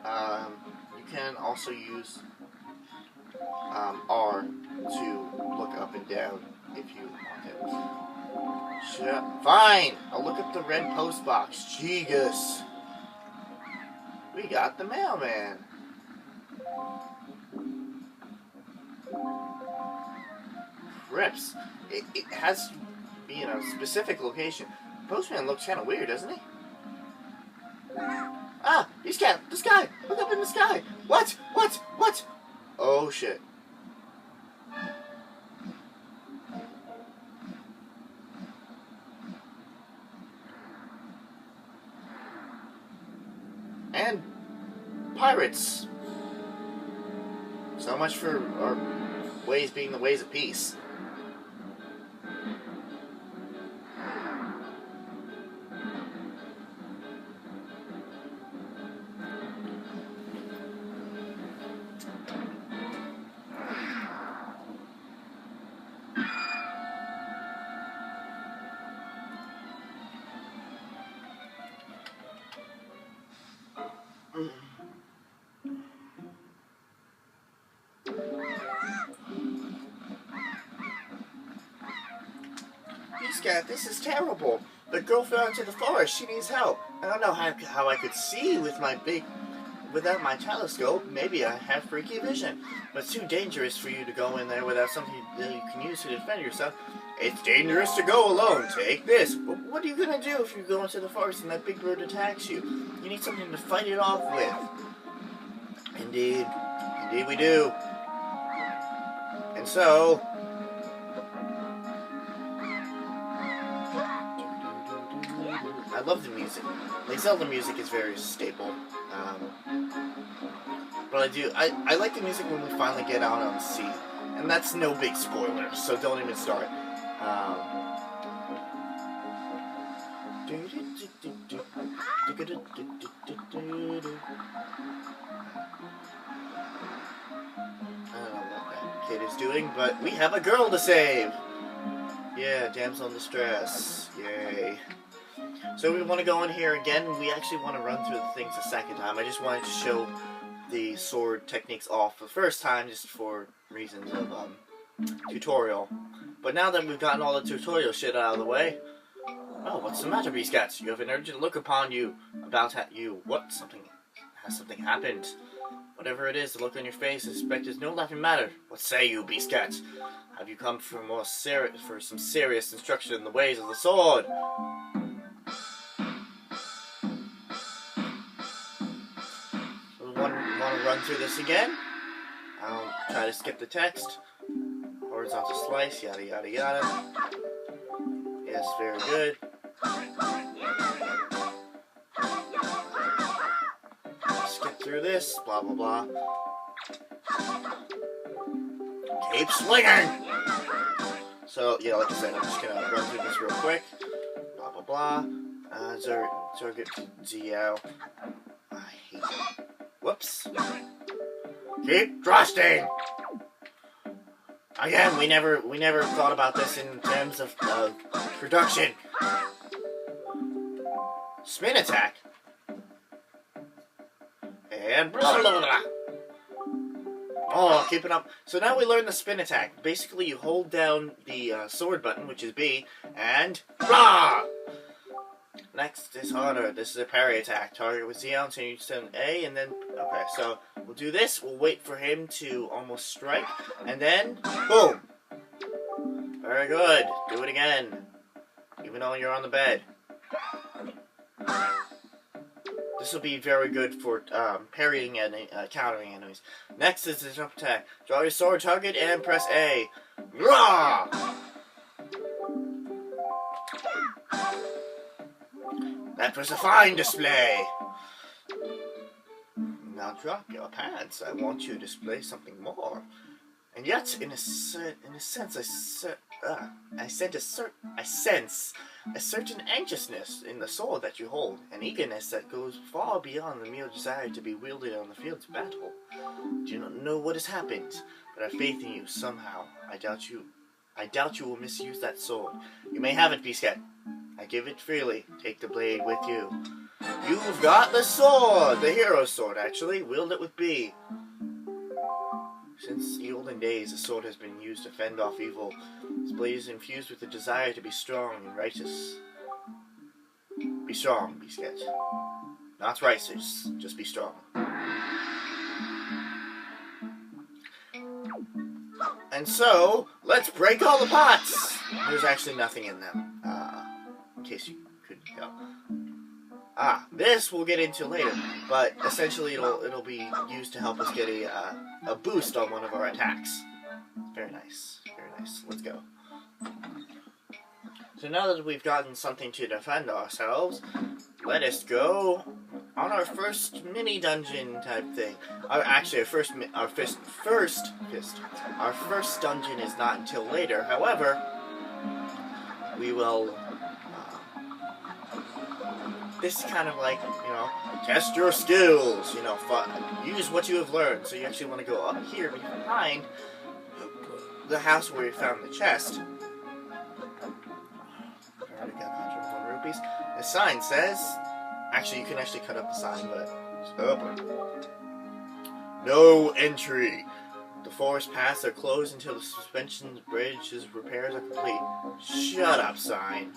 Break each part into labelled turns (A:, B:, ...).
A: You can also use R to look up and down if you want it. Sure. Fine! I'll look at the red post box. Jeegus! We got the mailman. Rips. It has to be in a specific location. Postman looks kind of weird, doesn't he? Ah! He's got the sky! Look up in the sky! What? What? What? Oh shit. And pirates. So much for our ways being the ways of peace. This is terrible. The girl fell into the forest. She needs help. I don't know how I could see without my telescope. Maybe I have freaky vision. But it's too dangerous for you to go in there without something that you can use to defend yourself. It's dangerous to go alone. Take this. But what are you going to do if you go into the forest and that big bird attacks you? You need something to fight it off with. Indeed. Indeed we do. And so... I love the music. Like Zelda music is very staple. But I like the music when we finally get out on the sea. And that's no big spoiler, so don't even start. I don't know what that kid is doing, but we have a girl to save! Yeah, damsel in distress. Yay. So we want to go in here again. We actually want to run through the things a second time. I just wanted to show the sword techniques off the first time just for reasons of tutorial. But now that we've gotten all the tutorial shit out of the way... Oh, what's the matter, Beast Cats? You have an urgent look upon you. About you. What? Has something happened? Whatever it is, the look on your face, I suspect is no laughing matter. What say you, Beast Cats? Have you come for some serious instruction in the ways of the sword? So we want to run through this again. I'll try to skip the text. Horizontal slice, yada yada yada. Yes, very good. Skip through this, blah blah blah. Keep swinging! So, yeah, like I said, I'm just gonna run through this real quick. Blah blah blah. Target Ziao. I hate it. Whoops. Keep thrusting! Again, we never thought about this in terms of production. Spin attack. And blah blah blah. Oh, keep it up. So now we learn the spin attack. Basically, you hold down the sword button, which is B, and blah. Next is harder. This is a parry attack. Target with Z until you send A, and then okay. So we'll do this. We'll wait for him to almost strike, and then boom. Very good. Do it again, even though you're on the bed. This will be very good for parrying and countering enemies. Next is the jump attack. Draw your sword target and press A. Rah! That was a fine display. Now drop your pants. I want you to display something more. And yet, in a sense, I sense a certain anxiousness in the sword that you hold, an eagerness that goes far beyond the mere desire to be wielded on the fields of battle. Do not know what has happened, but I have faith in you somehow. I doubt you will misuse that sword. You may have it, Beast Cat. I give it freely. Take the blade with you. You've got the sword! The hero's sword, actually. Wield it with B. Since the olden days, the sword has been used to fend off evil. Its blade is infused with the desire to be strong and righteous. Be strong, be sketch. Not righteous, just be strong. And so, let's break all the pots! There's actually nothing in them, in case you couldn't tell. This we'll get into later, but essentially it'll be used to help us get a boost on one of our attacks. Very nice, very nice. Let's go. So now that we've gotten something to defend ourselves, let us go on our first mini dungeon type thing. Actually, our first dungeon is not until later. However, we will. This is kind of like, test your skills. Use what you have learned. So you actually want to go up here behind the house where we found the chest. I already got 101 rupees. The sign says. Actually, you can actually cut up the sign, but it's open. No entry. The forest paths are closed until the suspension bridge's repairs are complete. Shut up, sign.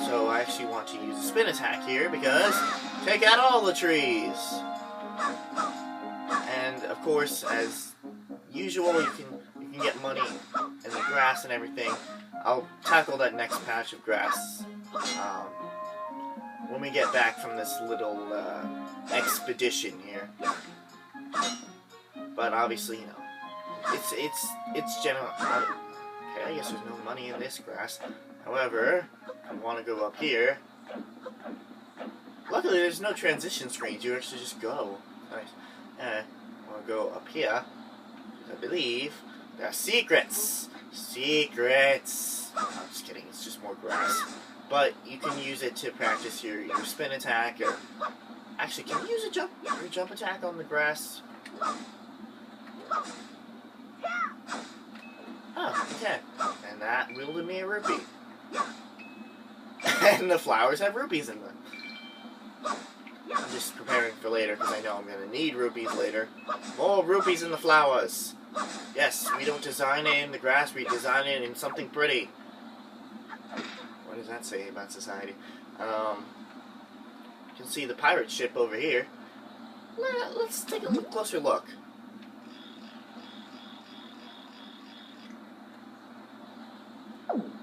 A: So I actually want to use a spin attack here because take out all the trees. And of course, as usual, you can get money in the grass and everything. I'll tackle that next patch of grass when we get back from this little expedition here. But obviously, it's general. Okay, I guess there's no money in this grass. However, I want to go up here. Luckily, there's no transition screens. You actually just go. Nice. I want to go up here. I believe there are secrets. Secrets. No, I'm just kidding. It's just more grass. But you can use it to practice your spin attack. Or actually, can you use your jump attack on the grass? Oh, okay. And that wielded me a rupee. And the flowers have rupees in them. I'm just preparing for later because I know I'm going to need rupees later. More rupees in the flowers. Yes, we don't design it in the grass, we design it in something pretty. What does that say about society? You can see the pirate ship over here. Let's take a closer look.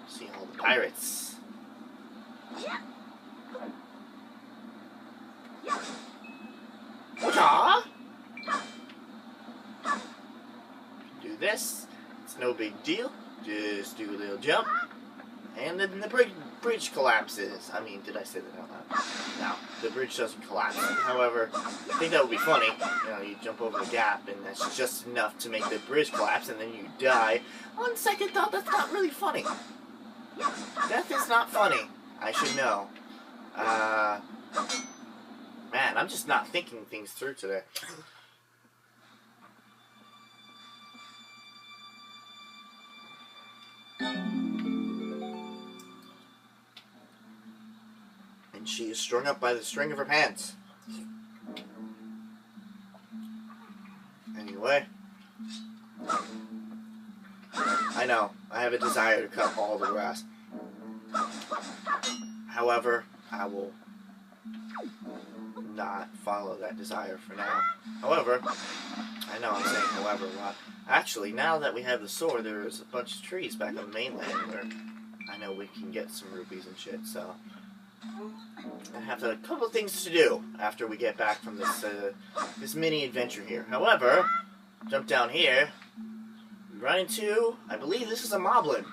A: See all the pirates. Whatcha? Do this. It's no big deal. Just do a little jump. And then the bridge collapses. I mean, did I say that out loud? No, the bridge doesn't collapse. However, I think that would be funny. You jump over the gap, and that's just enough to make the bridge collapse, and then you die. On second thought, that's not really funny. Death is not funny. I should know. Man, I'm just not thinking things through today. And she is strung up by the string of her pants. Anyway. I know, I have a desire to cut all the grass. However, I will not follow that desire for now. However, I know I'm saying however a lot. Actually, now that we have the sword, there's a bunch of trees back on the mainland where I know we can get some rupees and shit, so I have a couple things to do after we get back from this mini adventure here. However, jump down here, run into, I believe this is a moblin.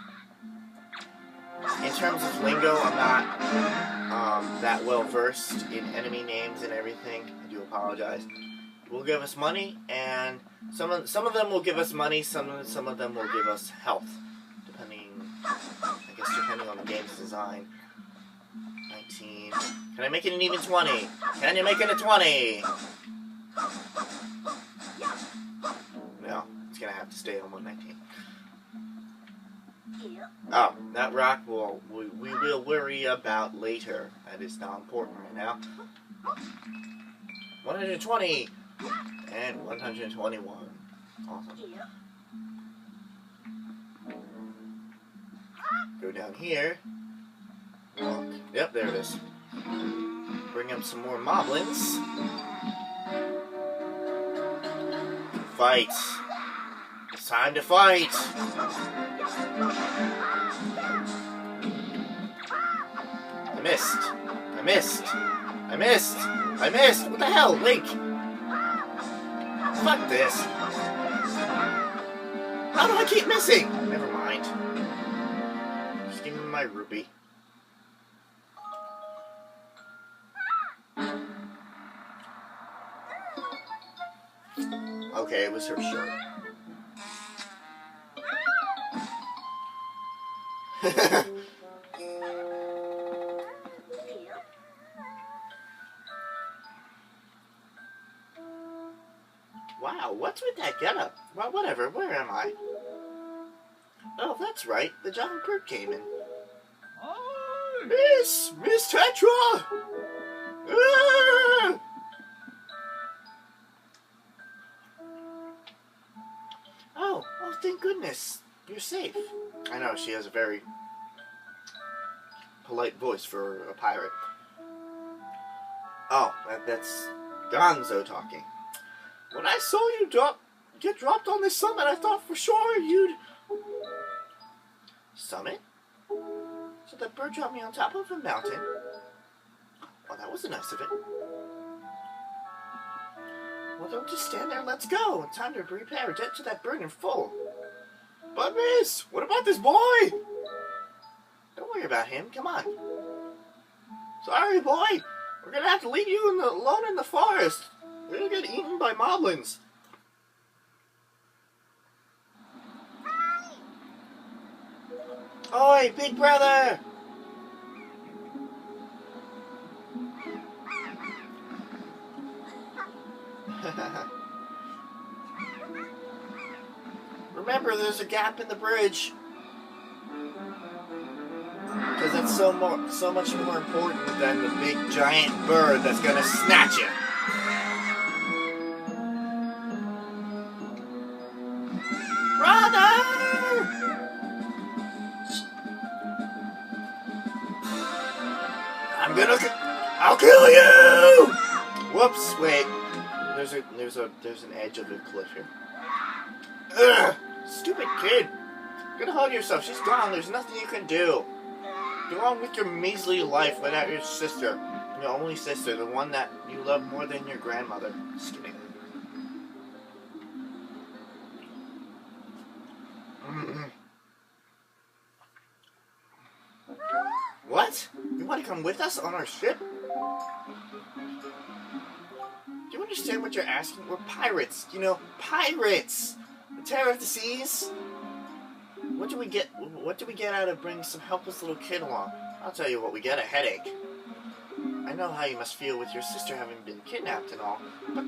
A: In terms of lingo, I'm not that well versed in enemy names and everything. I do apologize. Will give us money, and some of them will give us money. Some of them will give us health, depending on the game's design. 19. Can I make it an even 20? Can you make it a 20? No, it's gonna have to stay on 119. Oh, that rock we will worry about later. That is not important right now. 120 and 121. Awesome. Go down here. Walk. Yep, there it is. Bring up some more moblins. Fight. It's time to fight. I missed. I missed. I missed. I missed. What the hell? Link. Fuck this. How do I keep missing? Never mind. Just give me my rupee. Okay, it was her shirt. Wow, what's with that getup? Well, whatever, where am I? Oh, that's right, the giant bird came in. Oh, Miss Tetra! Ah! Oh, thank goodness. You're safe. I know, she has a very polite voice for a pirate. Oh, that's Gonzo talking. When I saw you get dropped on this summit, I thought for sure you'd... Summit? So that bird dropped me on top of a mountain? Well, that wasn't nice of it. Well, don't just stand there, let's go. It's time to prepare, get to that bird in full. But miss, what about this boy? Don't worry about him, come on. Sorry, boy. We're gonna have to leave you alone in the forest. We're gonna get eaten by moblins. Oi, big brother! Remember, there's a gap in the bridge. Because it's so much more important than the big giant bird that's gonna snatch you. Brother! I'll kill you! Whoops! Wait. There's an edge of the cliff here. Ugh! Stupid kid! Get a hold of yourself. She's gone. There's nothing you can do. Go on with your measly life without your sister. Your only sister, the one that you love more than your grandmother. Just kidding. What? You want to come with us on our ship? Do you understand what you're asking? We're pirates. You know, pirates! The terror of the seas. What do we get out of bringing some helpless little kid along? I'll tell you what, we get a headache. I know how you must feel with your sister having been kidnapped and all, but